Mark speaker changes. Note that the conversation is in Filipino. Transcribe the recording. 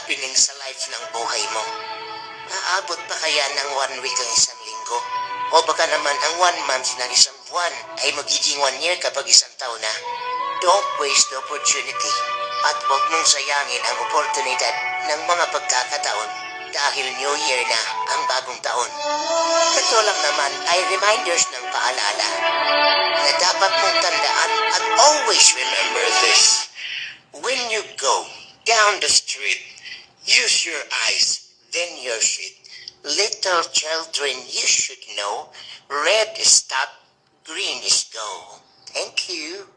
Speaker 1: happening sa life ng buhay mo. Aabot pa kaya ng 1 week ang isang linggo? O baka naman ang 1 month ng isang buwan ay magiging 1 year kapag isang taon na? Don't waste the opportunity at huwag mong sayangin ang oportunidad ng mga pagkakataon dahil New Year na ang bagong taon. Ito lang naman ay reminders ng paalala na dapat mong tandaan at always remember this. When you go down the street, use your eyes, then your feet. Little children, you should know, red is stop, green is go. Thank you.